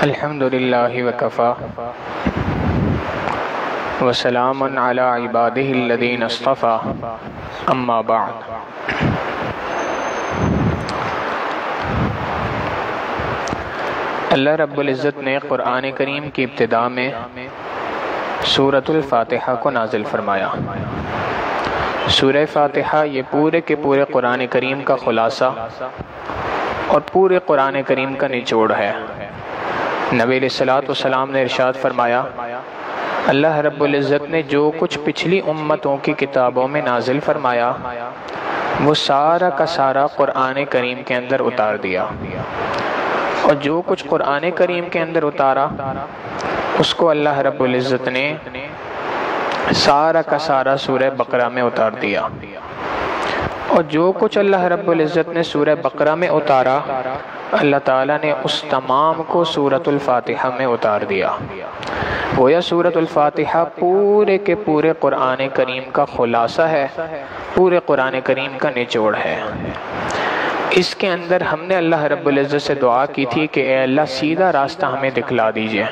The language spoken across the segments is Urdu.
الحمد للہ وکفا وسلام علی عبادہ الذین اصطفیٰ اما بعد۔ اللہ رب العزت نے قرآن کریم کی ابتدا میں سورۃ الفاتحہ کو نازل فرمایا۔ سورہ فاتحہ یہ پورے کے پورے قرآن کریم کا خلاصہ اور پورے قرآن کریم کا نچوڑ ہے۔ نبی علیہ السلام نے ارشاد فرمایا، اللہ رب العزت نے جو کچھ پچھلی امتوں کی کتابوں میں نازل فرمایا وہ سارا کا سارا قرآن کریم کے اندر اتار دیا، اور جو کچھ قرآن کریم کے اندر اتارا اس کو اللہ رب العزت نے سارا کا سارا سورہ بقرہ میں اتار دیا، اور جو کچھ اللہ رب العزت نے سورہ بقرہ میں اتارا اللہ تعالیٰ نے اس تمام کو سورۃ الفاتحہ میں اتار دیا۔ گویا سورۃ الفاتحہ پورے کے پورے قرآن کریم کا خلاصہ ہے، پورے قرآن کریم کا نچوڑ ہے۔ اس کے اندر ہم نے اللہ رب العزت سے دعا کی تھی کہ اے اللہ سیدھا راستہ ہمیں دکھلا دیجئے،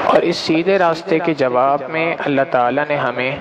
اور اس سیدھے راستے کے جواب میں اللہ تعالیٰ نے ہمیں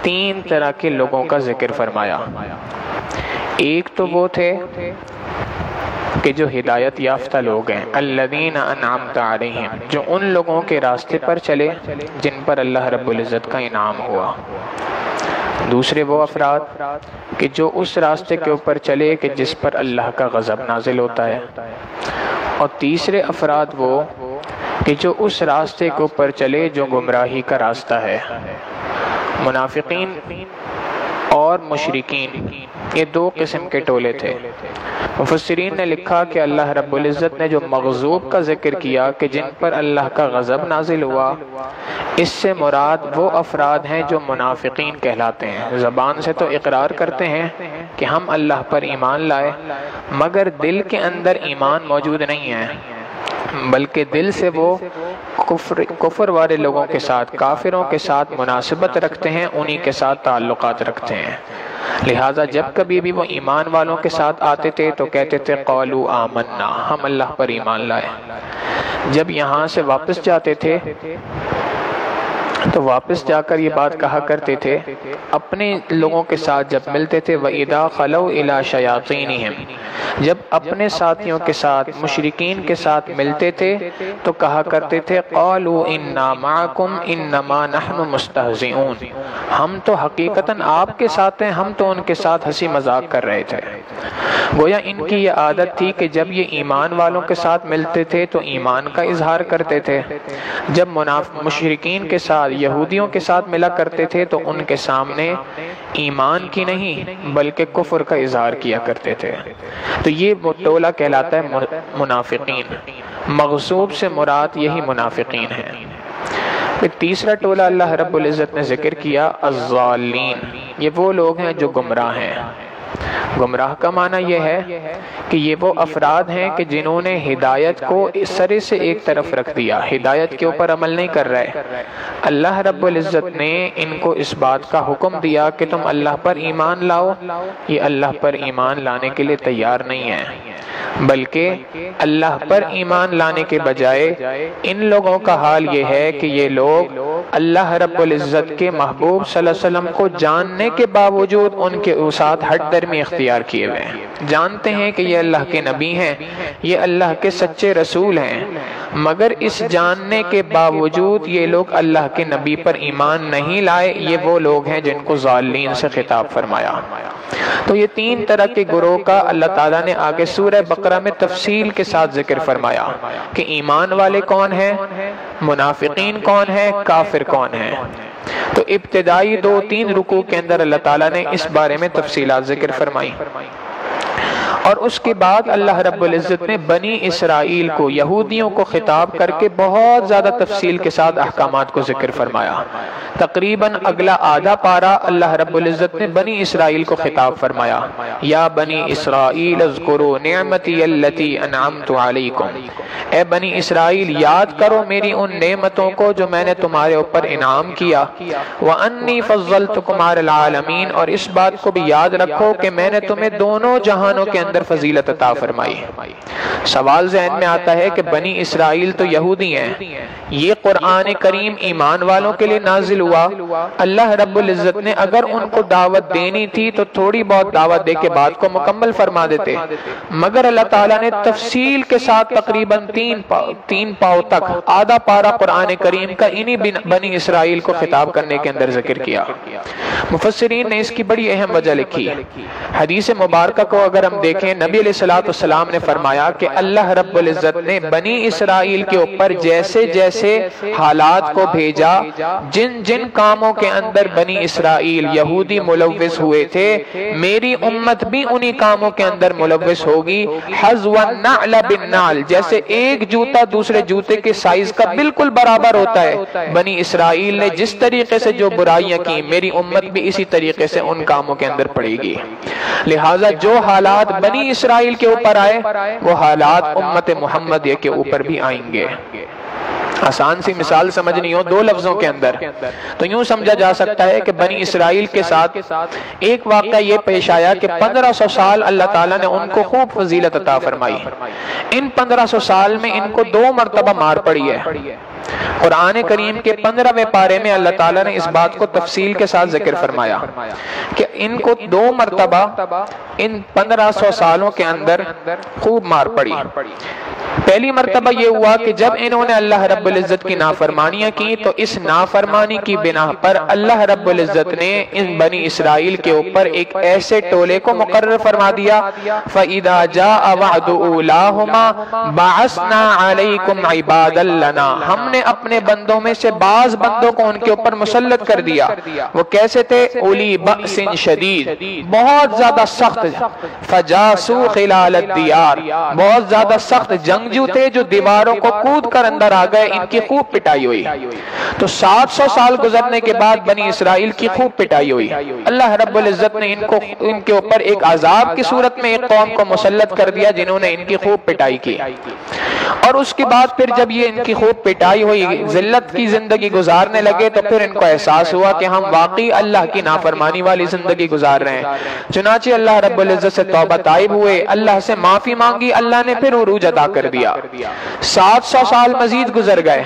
3 طرح کے لوگوں کا ذکر فرمایا۔ ایک تو وہ تھے کہ جو ہدایت یافتہ لوگ ہیں، الذین انعمت علیہم، جو ان لوگوں کے راستے پر چلے جن پر اللہ رب العزت کا انعام ہوا۔ دوسرے وہ افراد کہ جو اس راستے کے اوپر چلے کہ جس پر اللہ کا غضب نازل ہوتا ہے، اور تیسرے افراد وہ کہ جو اس راستے کے اوپر چلے جو گمراہی کا راستہ ہے۔ منافقین اور مشرکین یہ 2 قسم کے ٹولے تھے۔ مفسرین نے لکھا کہ اللہ رب العزت نے جو مغضوب کا ذکر کیا کہ جن پر اللہ کا غضب نازل ہوا، اس سے مراد وہ افراد ہیں جو منافقین کہلاتے ہیں۔ زبان سے تو اقرار کرتے ہیں کہ ہم اللہ پر ایمان لائے، مگر دل کے اندر ایمان موجود نہیں ہے، بلکہ دل سے وہ کفر والے لوگوں کے ساتھ، کافروں کے ساتھ مناسبت رکھتے ہیں، انہی کے ساتھ تعلقات رکھتے ہیں۔ لہٰذا جب کبھی بھی وہ ایمان والوں کے ساتھ آتے تھے تو کہتے تھے قالوا آمنا، ہم اللہ پر ایمان لائے۔ جب یہاں سے واپس جاتے تھے تو واپس جا کر یہ بات کہا کرتے تھے، اپنے لوگوں کے ساتھ جب ملتے تھے وَإِذَا خَلَوْا إِلَىٰ شَيَاطِينِهِمْ، جب اپنے ساتھیوں کے ساتھ، مشرکین کے ساتھ ملتے تھے تو کہا کرتے تھے قَالُوا إِنَّا مَعَكُمْ إِنَّمَا نَحْنُ مُسْتَهْزِئُونَ، ہم تو حقیقتاً آپ کے ساتھ ہیں، ہم تو ان کے ساتھ ہنسی مذاق کر رہے تھے۔ گویا ان کی یہ عادت تھی کہ جب یہ ایمان والوں کے ساتھ ملتے تھے تو ایمان کا اظہار کرتے تھے، جب مشرکین کے ساتھ، یہودیوں کے ساتھ ملا کرتے تھے تو ان کے سامنے ایمان کی نہیں بلکہ کفر کا اظہار کیا کرتے تھے۔ تو یہ وہ ٹولہ کہلاتا ہے منافقین۔ مغصوب سے مراد یہی منافقین ہیں۔ پھر تیسرا ٹولہ اللہ رب العزت نے ذکر کیا الضالین، یہ وہ لوگ ہیں جو گمراہ ہیں۔ گمراہ کا معنی یہ ہے کہ یہ وہ افراد ہیں کہ جنہوں نے ہدایت کو اس سرے سے ایک طرف رکھ دیا، ہدایت کے اوپر عمل نہیں کر رہے۔ اللہ رب العزت نے ان کو اس بات کا حکم دیا کہ تم اللہ پر ایمان لاؤ، یہ اللہ پر ایمان لانے کے لیے تیار نہیں ہیں، بلکہ اللہ پر ایمان لانے کے بجائے ان لوگوں کا حال یہ ہے کہ یہ لوگ اللہ رب العزت کے محبوب صلی اللہ علیہ وسلم کو جاننے کے باوجود ان کے ساتھ ہٹ درمی اختیار کیے ہوئے ہیں۔ جانتے ہیں کہ یہ اللہ کے نبی ہیں، یہ اللہ کے سچے رسول ہیں، مگر اس جاننے کے باوجود یہ لوگ اللہ کے نبی پر ایمان نہیں لائے۔ یہ وہ لوگ ہیں جن کو ضالین سے خطاب فرمایا۔ تو یہ 3 طرح کے گروہ کا اللہ تعالیٰ نے آگے سورہ بقرہ میں تفصیل کے ساتھ ذکر فرمایا کہ ایمان والے کون ہیں، منافقین کون ہیں، کافر کون ہیں۔ تو ابتدائی 2-3 رکوع کے اندر اللہ تعالیٰ نے اس بارے میں تفصیلات ذکر فرمائی، اور اس کے بعد اللہ رب العزت نے بنی اسرائیل کو، یہودیوں کو خطاب کر کے بہت زیادہ تفصیل کے ساتھ احکامات کو ذکر فرمایا۔ تقریباً اگلا آدھا پارہ اللہ رب العزت نے بنی اسرائیل کو خطاب فرمایا، یا بنی اسرائیل اذکروا نعمتی التی انعمت علیکم، اے بنی اسرائیل یاد کرو میری ان نعمتوں کو جو میں نے تمہارے اوپر انعام کیا، وانی فضلتکم علی العالمین، اور اس بات کو بھی یاد رکھو کہ میں نے تمہیں دونوں جہانوں کے اندر اندر فضیلت عطا فرمائی۔ سوال ذہن میں آتا ہے کہ بنی اسرائیل تو یہودی ہیں، یہ قرآن کریم ایمان والوں کے لیے نازل ہوا، اللہ رب العزت نے اگر ان کو دعوت دینی تھی تو تھوڑی بہت دعوت دے کے بات کو مکمل فرما دیتے، مگر اللہ تعالیٰ نے تفصیل کے ساتھ تقریباً تین پاؤں تک آدھا پارہ قرآن کریم کا انہی بنی اسرائیل کو خطاب کرنے کے اندر ذکر کیا۔ مفسرین نے اس کی بڑی اہم وجہ لکھی۔ حدیث مبارکہ کو اگر ہم دیکھیں، نبی علیہ السلام نے فرمایا کہ اللہ رب العزت نے بنی اسرائیل کے اوپر جیسے جیسے حالات کو بھیجا، جن جن کاموں کے اندر بنی اسرائیل یہودی ملوث ہوئے تھے، میری امت بھی انہی کاموں کے اندر ملوث ہوگی۔ حذو النعل بالنعل، جیسے ایک جوتا دوسرے جوتے کے سائز کا بالکل برابر ہوتا ہے، بنی اسرائیل نے جس طریقے سے جو برائیاں کی، میری امت بھی اسی طریقے سے ان کاموں کے اندر پڑے گی۔ لہٰذا جو حالات بنی اسرائیل کے اوپر آئے، وہ حالات امت محمدیہ کے اوپر بھی آئیں گے۔ آسان سی مثال سمجھنی ہو دو لفظوں کے اندر تو یوں سمجھا جا سکتا ہے کہ بنی اسرائیل کے ساتھ ایک واقعہ یہ پیش آیا کہ 1500 سال اللہ تعالیٰ نے ان کو خوب فضیلت عطا فرمائی۔ ان 1500 سال میں ان کو 2 مرتبہ مار پڑی ہے۔ قرآن کریم کے 15ویں پارے میں اللہ تعالیٰ نے اس بات کو تفصیل کے ساتھ ذکر فرمایا کہ ان کو 2 مرتبہ ان 1500 سالوں کے اندر خوب مار پڑی۔ پہلی مرتبہ یہ ہوا کہ جب انہوں نے اللہ رب العزت کی نافرمانیاں کی تو اس نافرمانی کی بنا پر اللہ رب العزت نے ان بنی اسرائیل کے اوپر ایک ایسے ٹولے کو مقرر فرما دیا، فَإِذَا جَاءَ وَعْدُ أُولَاهُمَا بَعَثْنَا عَلَيْكُمْ عِبَادًا لَنَا، ہم نے اپنے بندوں میں سے بعض بندوں کو ان کے اوپر مسلط کر دیا۔ وہ کیسے تھے؟ اولی بأس شدید، بہت زیادہ سخت، فجاسو خلال الدیار، بہت زیادہ سخت جنگجو تھے جو دیواروں کو کود کر اندر آ گئے، ان کی خوب پٹائی ہوئی۔ تو 700 سال گزرنے کے بعد بنی اسرائیل کی خوب پٹائی ہوئی۔ اللہ رب العزت نے ان کے اوپر ایک عذاب کی صورت میں ایک قوم کو مسلط کر دیا جنہوں نے ان کی خوب پٹائی کی، اور اس کے بعد پھر جب یہ ان کی خوب پٹائی ہوئی، ذلت کی زندگی گزارنے لگے، تو پھر ان کو احساس ہوا کہ ہم واقعی اللہ کی نافرمانی والی زندگی گزار رہے ہیں۔ چنانچہ اللہ رب العزت سے توبہ طائب ہوئے، اللہ سے معافی مانگی، اللہ نے پھر عروج عطا کر دیا۔ 700 سال مزید گزر گئے۔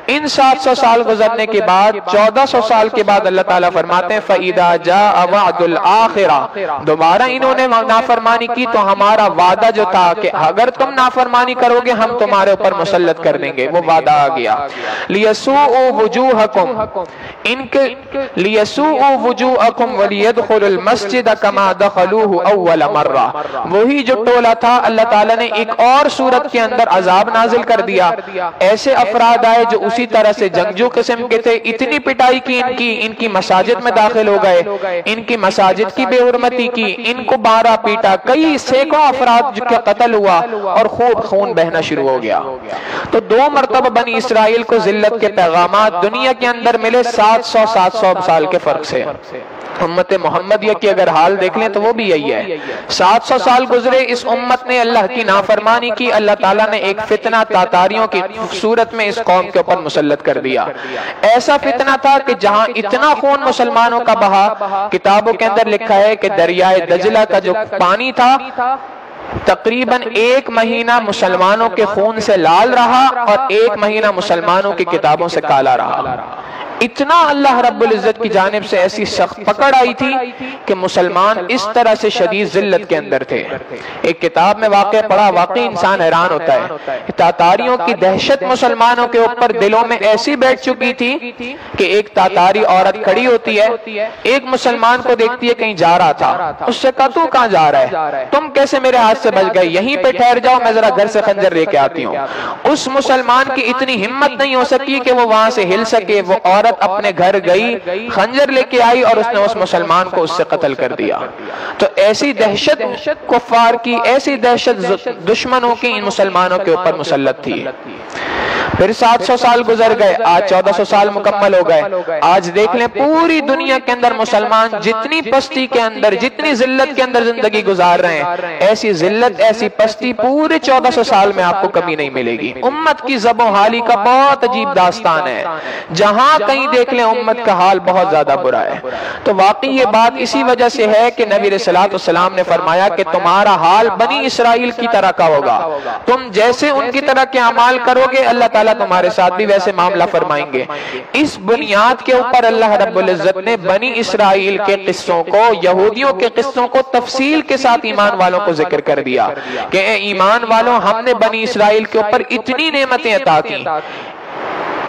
ان 700 سال گزرنے کے بعد 1400 سال کے بعد اللہ تعالیٰ فرماتے ہیں فَإِذَا جَاءَ وَعْدُ الْآخِرَةِ، دوبارہ انہوں نے نافرمانی کی تو ہمارا وعدہ جو تھا کہ اگر تم نافرمانی کرو گے ہم تمہارے اوپر مسلط کر دیں گے، وہ وعدہ آ گیا۔ لِيَسُوءُوا وُجُوهَكُمْ، ان کے لِيَسُوءُوا وُجُوهَكُمْ وَلِيَدْخُلُوا الْمَسْجِدَ كَمَا دَخَلُوهُ أَوَّلَ مَرَّةٍ، وہی جو ٹولہ تھا اللہ تعالیٰ نے ایک اور صورت کے اندر عذاب نازل کر دیا۔ ایسے افراد آئے جو اسی طرح سے جنگجو قسم کے تھے، اتنی پٹائی کی ان کی مساجد میں داخل ہو گئے، ان کی مساجد کی بے حرمتی کی، ان کو مارا پیٹا، کئی سینکڑوں افراد کا قتل ہوا اور خوب خون بہنا شروع ہو گیا۔ تو 2 مرتبہ بنی اسرائیل کو ذلت کے پیغامات دنیا کے اندر ملے 700 سال کے فرق سے۔ امت محمدیہ کی اگر حال دیکھ لیں تو وہ بھی یہی ہے۔ 700 سال گزرے، اس امت نے اللہ کی نافرمانی کی، اللہ تعالیٰ نے ایک فتنہ تاتاریوں کی صورت میں اس قوم کے اوپر مسلط کر دیا۔ ایسا فتنہ تھا کہ جہاں اتنا خون مسلمانوں کا بہا، کتابوں کے اندر لکھا ہے کہ دریائے دجلہ کا جو پانی تھا تقریباً 1 مہینہ مسلمانوں کے خون سے لال رہا اور 1 مہینہ مسلمانوں کی کتابوں سے کالا رہا۔ اتنا اللہ رب العزت کی جانب سے ایسی سخت پکڑ آئی تھی کہ مسلمان اس طرح سے شدید ذلت کے اندر تھے۔ ایک کتاب میں واقعہ پڑھا، واقعی انسان حیران ہوتا ہے۔ تاتاریوں کی دہشت مسلمانوں کے اوپر دلوں میں ایسی بیٹھ چکی تھی کہ ایک تاتاری عورت کھڑی ہوتی ہے، ایک مسلمان کو دیکھتی ہے کہیں جا رہا تھا، اس سے کہا تو کہاں جا رہا ہے؟ تم کیسے میرے ہاتھ سے بچ گئے؟ یہیں پہ ٹھہر جاؤ، میں ذرا گھر سے خنجر لے کے آتی ہوں۔ اس مسلمان کی اتنی ہمت نہیں ہو سکی کہ وہ وہاں سے ہل سکے۔ وہ عورت اپنے گھر گئی، خنجر لے کے آئی اور اس نے اس مسلمان کو اس سے قتل کر دیا۔ تو ایسی دہشت کفار کی، ایسی دہشت دشمنوں کی ان مسلمانوں کے اوپر مسلط تھی۔ پھر 700 سال گزر گئے، آج 1400 سال مکمل ہو گئے۔ آج دیکھ لیں پوری دنیا کے اندر مسلمان جتنی پستی کے اندر، جتنی ذلت کے اندر زندگی گزار رہے ہیں، ایسی ذلت، ایسی پستی پورے 1400 سال میں آپ کو کبھی نہیں ملے گی۔ امت کی زب و حالی کا بہت عجیب داستان ہے، جہاں کہیں دیکھ لیں امت کا حال بہت زیادہ برا ہے۔ تو واقعی یہ بات اسی وجہ سے ہے کہ نبی علیہ السلام نے فرمایا کہ تمہارا حال بنی اسرائیل کی طرح کا ہوگا، تم جیسے ان کی طرح کے اعمال کرو گے اللہ تعالیٰ تمہارے ساتھ بھی ویسے معاملہ فرمائیں گے۔ اس بنیاد کے اوپر اللہ رب العزت نے بنی اسرائیل کے قصوں کو، یہودیوں کے قصوں کو تفصیل کے ساتھ ایمان والوں کو ذکر کر دیا کہ اے ایمان والوں، ہم نے بنی اسرائیل کے اوپر اتنی نعمتیں عطا کی۔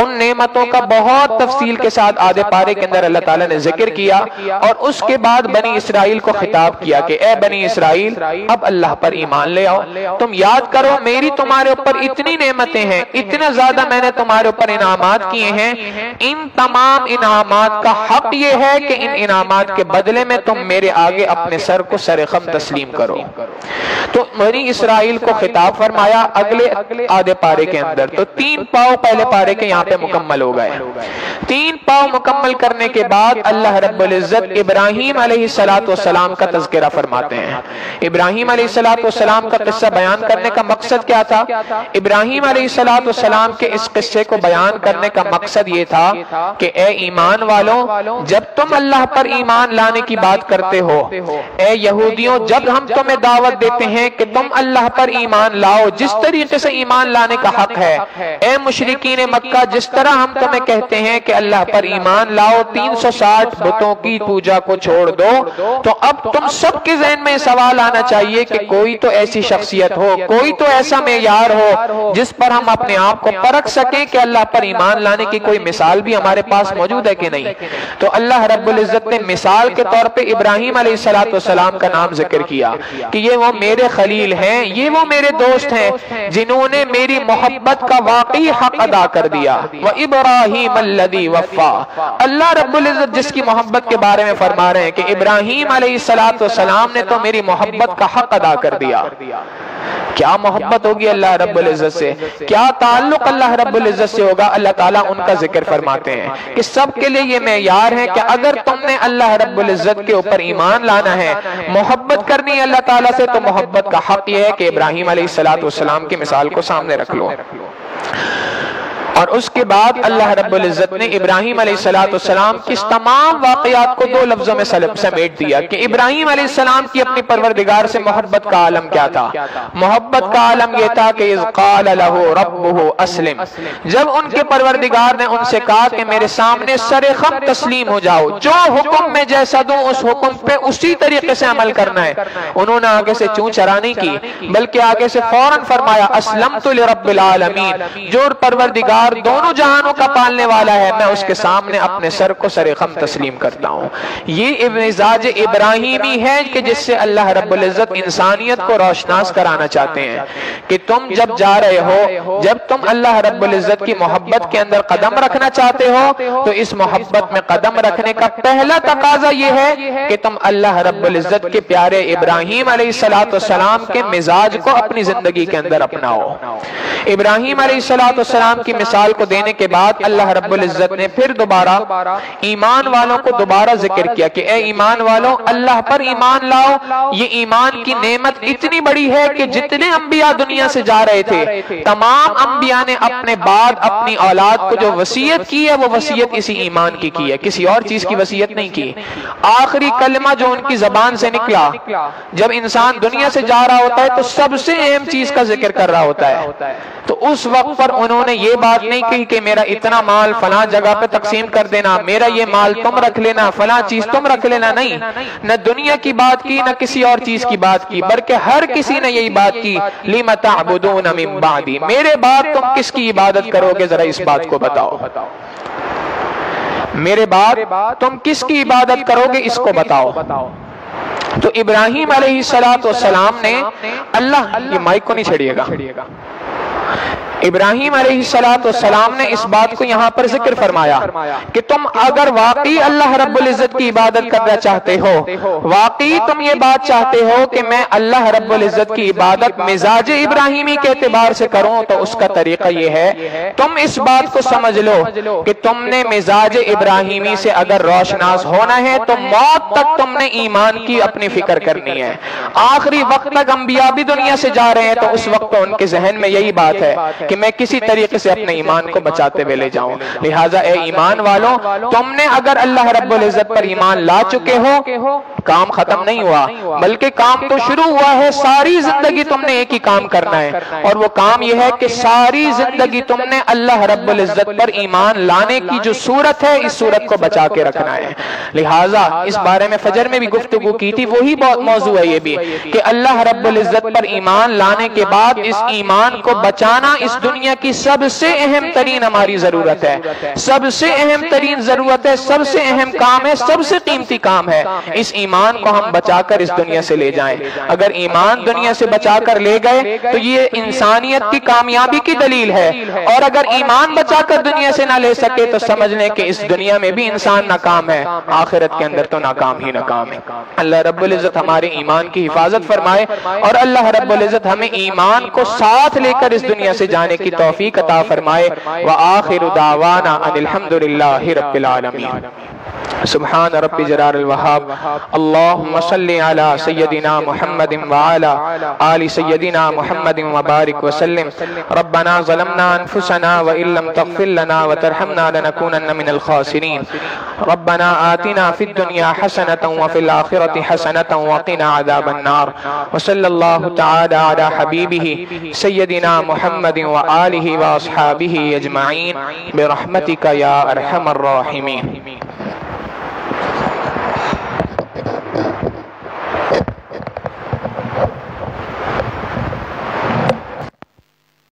ان نعمتوں کا بہت تفصیل کے ساتھ آدھے پارے کے اندر اللہ تعالیٰ نے ذکر کیا، اور اس کے بعد بنی اسرائیل کو خطاب کیا کہ اے بنی اسرائیل، اب اللہ پر ایمان لے آؤ، تم یاد کرو میری تمہارے اوپر اتنی نعمتیں ہیں، اتنا زیادہ میں نے تمہارے اوپر انعامات کیے ہیں، ان تمام انعامات کا حق یہ ہے کہ ان انعامات کے بدلے میں تم میرے آگے اپنے سر کو سر خم تسلیم کرو۔ تو بنی اسرائیل کو خطاب فرمایا اگلے آدھے پارے کے اندر۔ تو 3 پاؤ پہلے پارے کے یہاں پہ مکمل ہو گئے۔ 3 پاؤ مکمل کرنے کے بعد اللہ رب العزت ابراہیم علیہ السلام کا تذکرہ فرماتے ہیں۔ ابراہیم علیہ السلام کا قصہ بیان کرنے کا مقصد کیا تھا؟ ابراہیم علیہ السلام کے اس قصے کو بیان کرنے کا مقصد یہ تھا کہ اے ایمان والوں، جب تم اللہ پر ایمان لانے کی بات کرتے ہو، اے یہودیوں، جب ہم تمہیں دعوت دیتے ہیں کہ تم اللہ پر ایمان لاؤ جس طریقے سے ایمان لانے کا حق ہے، اے مشرکین مکہ، جس طرح ہم تمہیں کہتے ہیں کہ اللہ پر ایمان لاؤ، 360 بتوں کی پوجا کو چھوڑ دو، تو اب تم سب کے ذہن میں سوال آنا چاہیے کہ کوئی تو ایسی شخصیت ہو، کوئی تو ایسا معیار ہو جس پر ہم اپنے آپ کو پرکھ سکیں کہ اللہ پر ایمان لانے کی کوئی مثال بھی ہمارے پاس موجود ہے کہ نہیں۔ تو اللہ رب العزت نے مثال کے طور پہ ابراہیم علیہ السلام کا نام ذکر کیا کہ یہ وہ میرے خلیل ہیں، یہ وہ میرے دوست ہیں جنہوں نے میری محبت کا واقعی حق ادا کر دیا۔ وَإِبْرَاهِيمَ الَّذِي وَفَّى، اللہ رب العزت جس کی محبت کے بارے میں فرما رہے ہیں کہ ابراہیم علیہ السلام نے تو میری محبت کا حق ادا کر دیا۔ کیا محبت ہوگی اللہ رب العزت سے، کیا تعلق اللہ رب العزت سے ہوگا، اللہ تعالیٰ ان کا ذکر فرماتے ہیں کہ سب کے لیے یہ معیار ہے کہ اگر تم نے اللہ رب العزت کے اوپر ایمان لانا ہے، محبت کرنی ہے اللہ تعالیٰ سے، تو محبت کا حق یہ ہے کہ ابراہیم علیہ السلام کی مثال کو سامنے رکھ لو۔ اور اس کے بعد اللہ رب العزت نے ابراہیم علیہ السلام کی تمام واقعات کو 2 لفظوں میں سمیٹ دیا کہ ابراہیم علیہ السلام کی اپنی پروردگار سے محبت کا عالم کیا تھا۔ محبت کا عالم یہ تھا کہ اذ قال له ربه اسلم، جب ان کے پروردگار نے ان سے کہا کہ میرے سامنے سر خم تسلیم ہو جاؤ، جو حکم میں جیسا دوں اس حکم پہ اسی طریقے سے عمل کرنا ہے۔ انہوں نے آگے سے چون چرا نہیں کی، بلکہ آگے سے فوراً فرمایا اسلمت لرب العالمین، جو پروردگار دونوں جہانوں کا پالنے والا ہے، میں اس کے سامنے اپنے سر کو سر خم تسلیم کرتا ہوں۔ یہ مزاج ابراہیمی ہے کہ جس سے اللہ رب العزت انسانیت کو روشناس کرانا چاہتے ہیں کہ تم جب جا رہے ہو، جب تم اللہ رب العزت کی محبت کے اندر قدم رکھنا چاہتے ہو، تو اس محبت میں قدم رکھنے کا پہلا تقاضا یہ ہے کہ تم اللہ رب العزت کے پیارے ابراہیم علیہ السلام کے مزاج کو اپنی زندگی کے اندر اپناؤ۔ ابراہیم علیہ السلام کی مثال کو دینے کے بعد اللہ رب العزت نے پھر دوبارہ ایمان والوں کو دوبارہ ذکر کیا کہ اے ایمان والوں، اللہ پر ایمان لاؤ۔ یہ ایمان کی نعمت اتنی بڑی ہے کہ جتنے انبیاء دنیا سے جا رہے تھے، تمام انبیاء نے اپنے بعد اپنی اولاد کو جو وصیت کی ہے وہ وصیت اسی ایمان کی ہے، کسی اور چیز کی وصیت نہیں کی۔ آخری کلمہ جو ان کی زبان سے نکلا جب انسان دنیا سے جا رہا ہوتا ہے تو سب سے اہم چیز کا ذکر کر رہا ہوتا ہے، تو اس وقت پر انہوں نے یہ بات نہیں کہی کہ میرا اتنا مال فلاں جگہ پہ تقسیم کر دینا، میرا یہ مال تم رکھ لینا، فلاں چیز تم رکھ لینا، نہیں، نہ دنیا کی بات کی نہ کسی اور چیز کی بات کی، بلکہ ہر کسی نے یہی بات کی لِمَ تَعْبُدُونَ مِن بَعْدِي، میرے بعد تم کس کی عبادت کرو گے، ذرا اس بات کو بتاؤ، میرے بعد تم کس کی عبادت کرو گے اس کو بتاؤ۔ تو ابراہیم علیہ السلام نے اللہ، یہ مائک کو نہیں چھڑیے گا، ابراہیم علیہ السلام نے اس بات کو یہاں پر ذکر فرمایا کہ تم اگر واقعی اللہ رب العزت کی عبادت کرنا چاہتے ہو، واقعی تم یہ بات چاہتے ہو کہ میں اللہ رب العزت کی عبادت مزاج ابراہیمی کے اعتبار سے کروں، تو اس کا طریقہ یہ ہے تم اس بات کو سمجھ لو کہ تم نے مزاج ابراہیمی سے اگر روشناس ہونا ہے تو موت تک تم نے ایمان کی اپنی فکر کرنی ہے۔ آخری وقت تک انبیاء بھی دنیا سے جا رہے ہیں تو اس وقت ان کے ذہن میں یہی بات ہے کہ میں کسی طریقے سے اپنے ایمان کو بچاتے ہوئے لے جاؤں۔ لہٰذا اے ایمان والوں، تم نے اگر اللہ رب العزت پر ایمان لا چکے ہو، کام ختم نہیں ہوا بلکہ کام تو شروع ہوا ہے۔ ساری زندگی تم نے ایک ہی کام کرنا ہے، اور وہ کام یہ ہے کہ ساری زندگی تم نے اللہ رب العزت پر ایمان لانے کی جو صورت ہے، اس صورت کو بچا کے رکھنا ہے۔ لہٰذا اس بارے میں فجر میں بھی گفتگو کی تھی، وہی بہت موضوع ہے یہ بھی کہ اللہ رب العزت پر ایمان لانے کے بعد اس ایمان کو بچانا اس دنیا کی سب سے اہم ترین ہماری ضرورت ہے، سب سے اہم ترین ضرورت ہے، سب سے اہم کام ہے، سب سے قیمتی کام ہے۔ اس ایمان کو ہم بچا کر اس دنیا سے لے جائیں۔ اگر ایمان دنیا سے بچا کر لے گئے تو یہ انسانیت کی کامیابی کی دلیل ہے، اور اگر ایمان بچا کر دنیا سے نہ لے سکے تو سمجھ لیں کہ اس دنیا میں بھی انسان ناکام ہے، آخرت کے اندر تو ناکام ہی ناکام ہے۔ اللہ رب العزت ہمارے ایمان کی حفاظت فرمائے، اور اللہ رب العزت ہمیں ایمان کو ساتھ لے کر اس دنیا سے جانے کی توفیق عطا فرمائے۔ وآخر دعوانا ان الحمدللہ رب العالمین۔ سبحان رب جلال الوہاب۔ اللہم صلی علی سیدنا محمد وعلی آل سیدنا محمد وبارک وسلم۔ ربنا ظلمنا انفسنا وإن لم تغفر لنا وترحمنا لنكونن من الخاسرین۔ ربنا آتنا فی الدنیا حسنة وفی الآخرة حسنة وقنا عذاب النار۔ وصلی اللہ تعالی علی حبیبہ سیدنا محمد وآلہ واصحابہ اجمعین برحمتک یا ارحم الراحمین۔